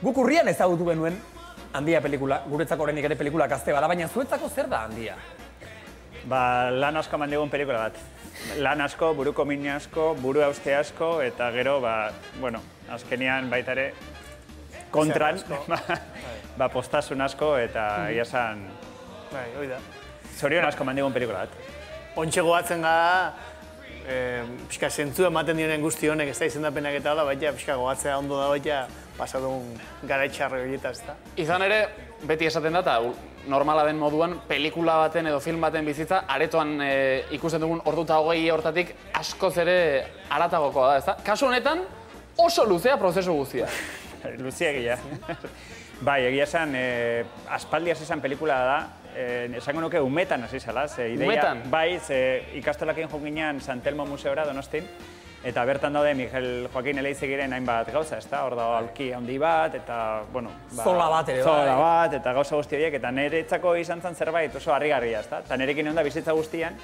Guk urrian ezagutu genuen Handia pelikula, guretzako oraindik ere pelikula gazte bada, baina zuetzako zer da Handia? Lan asko eman digun pelikula bat. Lan asko, buruko min asko, buru hauste asko, eta gero, azkenian baita ere kontran, postasun asko, eta iasan... Hoi da. Zorion asko eman digun pelikula bat. Ontxe goatzen gara, pixka zentzu ematen diren guzti honek ez da izendapenak eta hola, baita pixka goatzea ondo da baita pasadun garaitxarre horieta ez da. Izan ere, beti esaten da, normala den moduan, pelikula baten edo film baten bizitza, aretoan ikusten dugun ordu eta hogei hortatik askoz ere haratagokoa da, ez da? Kasu honetan, oso luzea prozesu guztia. Luzea egia. Bai, egia esan, aspaldi hasi izan pelikula da, esango nuke umetan hasi zela. Umetan? Bai, ikastolakin joan ginean San Telmo Museora Donostin, eta bertan daude Miguel Joaquin Eleizegiren hainbat gauza, ez da? Hor da aulki handi bat, eta, zola bat ere, bai. Zola bat, eta gauza guzti horiek, eta niretzako izan zen zerbait oso harrigarria, ez da? Eta nirekin egon da bizitza guztian,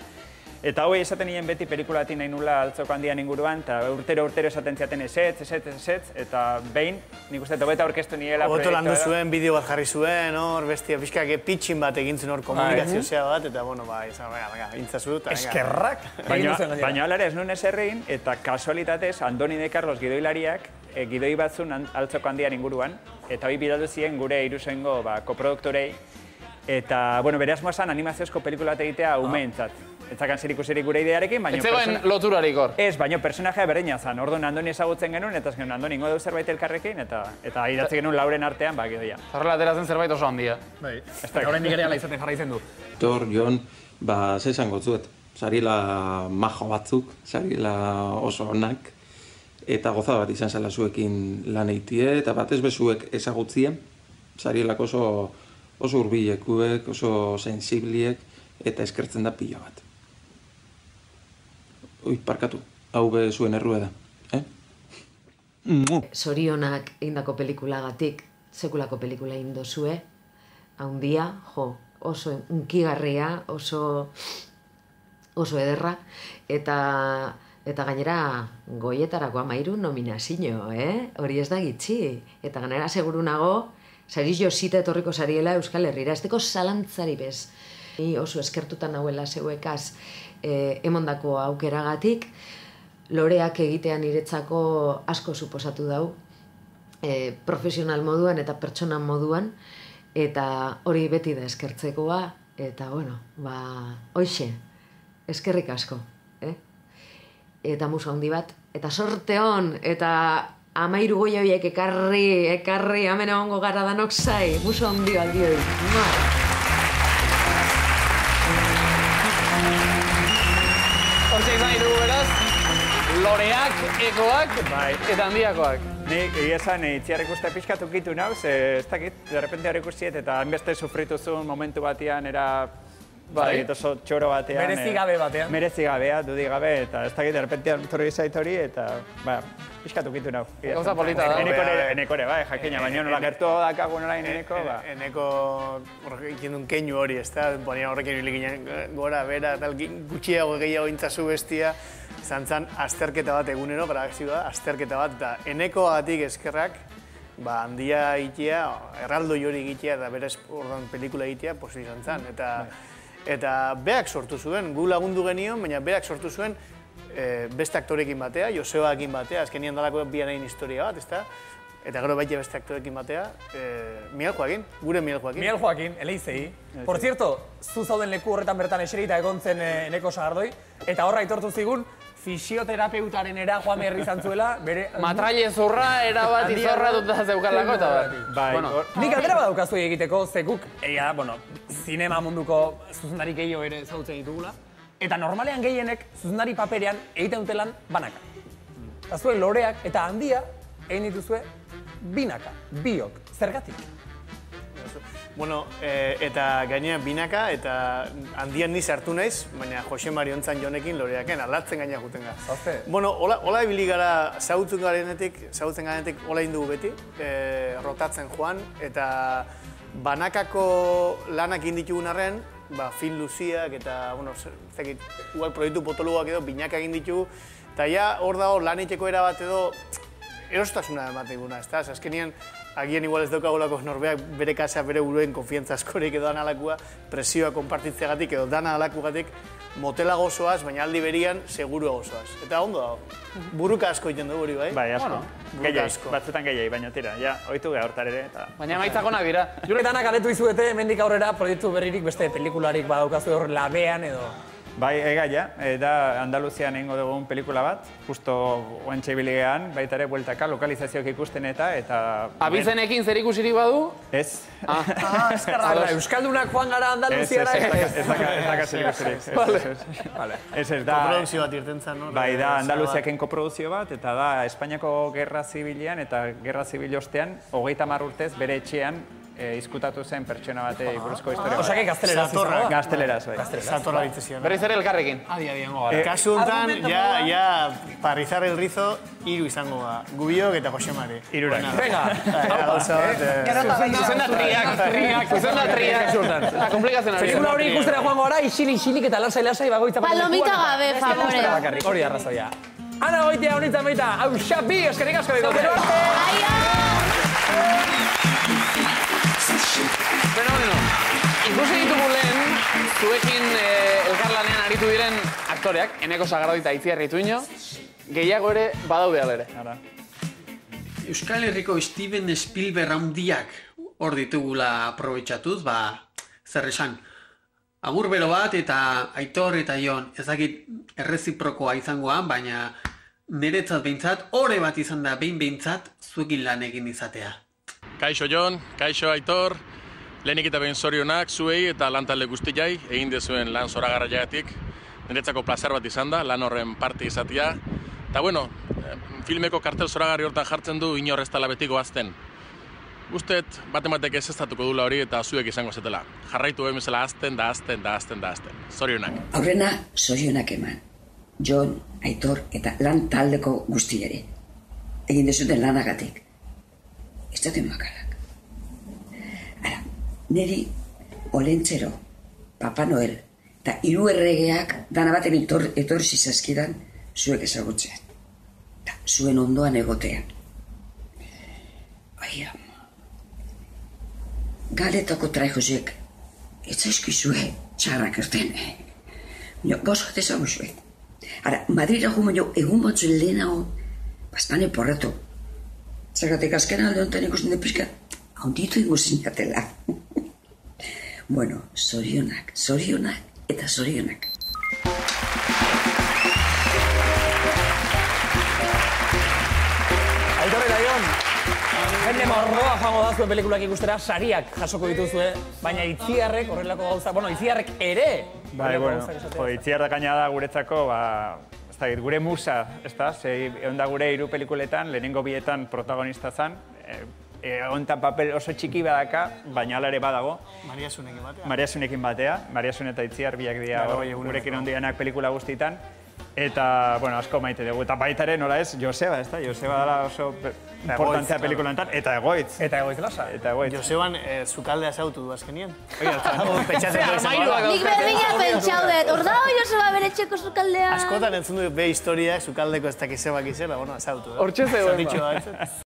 eta hoi esaten nien beti pelikulatik nahi nula Altzoko Handian inguruan, eta urtero esaten ziaten ezetz, eta behin, nik uste hobeta aurkeztu niela proiektua. Oto landu zuen, bideo bat jarri zuen, hor, bestia, pixkak pitchin bat egintzen hor komunikazio zea bat, eta, izan, intzazu, eta... Eskerrak! Baina alare ez nuen eserrein, eta kasualitatez, Andoni de Carlos gidoilariak, gidoi batzun Altzoko Handian inguruan, eta hori bidaldu ziren gure iruzengo koproduktorei, eta, bere asmoa zen animaziozko pelikula bat egitea umeentzat. Ez zakan zerikusirik gure idearekin, baina... Ez zegoen loturarik hor? Ez, baina personajea berdina zen. Orduan Andoni ezagutzen genuen, eta azken Andoni ingo du zerbait elkarrekin, eta idatzi genuen Lauren artean, gidoia. Zarrela ateratzen zerbait oso handia. Bai, eta horrein dikereala izaten jarraitzen du. Jon, ze esango zuet. Zarila majo batzuk, zarila oso onak, eta goza bat izan zela zuekin lan eitie, eta batez bezuek ezagutzien, zarilak oso hurbilekuek, oso sensibliek, eta eskertzen da pila bat. Parkatu, hau be zuen errue da, Zorionak indako pelikulagatik, sekulako pelikula indozue, Handia, oso unkigarria, oso ederra, eta gainera goietarako 13 nominazio, hori ez da gitxi, eta gainera seguru nago, sariz josita etorriko zariela Euskal Herrira, ez deko zalantzari bez. Ni oso eskertutan nahuela zeuekaz emondako aukeragatik, loreak egitean niretzako asko suposatu dau, profesional moduan eta pertsonan moduan, eta hori beti da eskertzekoa, eta hoxe, eskerrik asko, eta muso handi bat, eta sorte hon, eta 13 goi horiek ekarri, hemen egongo gara danok zai, muso handi aldi hori. Hortxe izan ditugu beraz, loreak, ekoak eta handiakoak. Nik egia esan itziarrik uste pixkatu kitu nauz, ez dakit, derrepente hori ikustiet eta hainbeste sufritu zuen momentu batean era... oso txoro batean... Merezigabe batean. Merezigabea, dudik gabe, eta ez dakit, derrepente torri izait hori, eta pixkatu kitu nau. Gauza polita da. Eneko ere, jakina, baina nola gertu dakagun orain eneko, Eneko egiten duen keinu hori, ez da, horrekin hile ginen gora, bera, gutxiago gehiago intzazu bestia, zantzan azterketa bat egunero, azterketa bat, eta enekoagatik eskerrak, Handia egitea, erraldoi hori egitea, eta berez ordan pelikula egitea, posi izan zan, eta berak sortu zuen, gu lagundu genion, baina berak sortu zuen beste aktorekin batea, Josebakin batea, azkenien dalako bianain historia bat, ezta? Eta gero baita beste aktorekin batea, Miguel Joaquin, gure Miguel Joaquin. Miguel Joaquin, Eleizegi. Por cierto, zu zauden leku horretan bertan eserita egon zen Eneko Sagardoi, eta horra aitortu zigun, fisioterapeutaren era joan behar izan zuela, bere... Matraile zurra, erabat izorra dut da zeukalako eta bat. Nik aldera bat daukazu egiteko, zekuk, zinema munduko zuzendari gehiago ere zautzen ditugula, eta normalean gehienek zuzendari paperean egiten dutelan banaka. Eta zuen loreak eta Handia egin dituzue binaka, biok, zergatik. Eta gainean binaka, eta Handian ni sartu naiz, baina Jose Mari Ontzan Jonekin loreaken, aldatzen gaina juten gara. Zazte? Hola ibili gara, zautzen garenetik, hola indugu beti, rotatzen joan, eta banakako lanak inditugun arren, film luziak eta, igual proiektu potoluak edo, binaka egin ditugu, eta hor dago lan egiteko erabat edo, erostasuna emateguna, ez da? Azkenien, agian igual ez daukagolako norbeak bere kasa, bere buruen konfiantza askorik edo dana alakua, presioa konpartitzeagatik edo dana alakugatik, motela gozoaz, baina aldi berian segurua gozoaz. Eta ondo dago. Buruka asko egiten dugu hori, bai? Bai, asko. Buruka asko. Batzutan gehiai, baina tira, ja, oitu geha hortar ere. Baina emaitzak onak dira. Jure danak aletu izuete, hemendik aurrera proiektu berririk beste pelikularik badaukazu hor labean edo... Bai, egaia, da Andaluzian egingo dugun pelikula bat, justo oantxe biligean, baita ere bueltaka, lokalizazioak ikusten eta... Abizenekin zer ikusirik badu? Ez. Eskerra, Euskaldunak joan gara Andaluziara. Ez daka zer ikusirik. Ez, da... Koprodukzio bat irten zan, no? Bai, da Andaluziaken koprodukzio bat, eta da Espainiako Gerra Zibilean eta Gerra Zibil ostean, 30 urtez bere etxean izkutatu zen pertsona batei buruzko historia bat. Osake gazteleraz izango da? Gazteleraz, bai. Zatorra ditzezion. Berriz ere elkarrekin. Adi, hango gara. Kasu honetan, ja, para rizar el rizo, 3 izango da. Gubiok eta Jose Mari. 3. Venga. Zuzen da triak. Komplikatzen ari. Pelikula hori ikustera joango gara, isilik eta lasai bagoitza. Palomita gabe, favore. Hori arrazoia. Ana goitea, honitza meita, hau xapi, eskerrik asko diko. Pero Fenomeno. Ikusi ditugu lehen, zuekin elkarlanean aritu diren aktoreak, Eneko Sagardo eta Itziar Ituño, gehiago ere badaude alere. Euskal Herriko Steven Spielberg handiak hor ditugula aprobetxatuz, zer esan. Agur bero bat eta Aitor eta Jon, ezakit erreziprokoa izangoan, baina niretzat behintzat, ore bat izan da behintzat zuekin lan egin izatea. Kaixo Jon, kaixo Aitor, lehenik eta behin zorionak zuei eta lan talde guztiai egin dezuen lan zoragarraiagatik. Niretzako plazer bat izan da, lan horren parte izatea. Eta bueno, filmeko kartel zoragarri hortan jartzen du inor ez dela betiko azten. Guztet, batek ez estatuko dula hori eta zuek izango zetela. Jarraitu behar bezala azten. Zorionak. Aurrena, zorionak eman. Jon, Aitor eta lan taldeko guztiari. Egin dezuten lanagatik. Ez duten makalak. Ara, niri Olentzero, Papa Noel eta 3 erregeak dana baten etorri zizazkidan zuek ezagutzean. Eta zuen ondoan egotean. Baina, galetako traijosek ez zaizkizue txarrak erten. Bost bat ezaguzue. Ara, Madrira jo egun batzu lehenago bastane porretu. Zergatik azken alde honetan ikusten den pixka, haunditu ingo zinatela. Bueno, zorionak eta zorionak. Aitor eta Jon, jende morroa joango da zuen pelikulak ikustera, sariak jasoko dituzue, baina Itziarrek horrelako gauza, Itziarrek ere! Bai, Itziarrak gaina da guretzako, gure musa, egon da gure 3 pelikuletan, lehenengo 2etan protagonista zan, ontan papel oso txiki badaka, baina ala ere badago. Mariasunekin batea. Mariasun eta Itziar biak dira gurekin ondianak pelikula guztietan. Eta, asko maite dugu. Eta baita ere, nola ez, Joseba, ez da? Joseba dela oso importantzea pelikulantan. Eta Egoitz. Eta Egoitz lasa. Joseban, zukaldea zautu du azkenien. Nik berdina pentsaudet. Hor dago Joseba bere txeko zukaldea. Askotan entzun du be historia, zukaldeko ez dakizebak izela, zautu. Hortxe zegoen.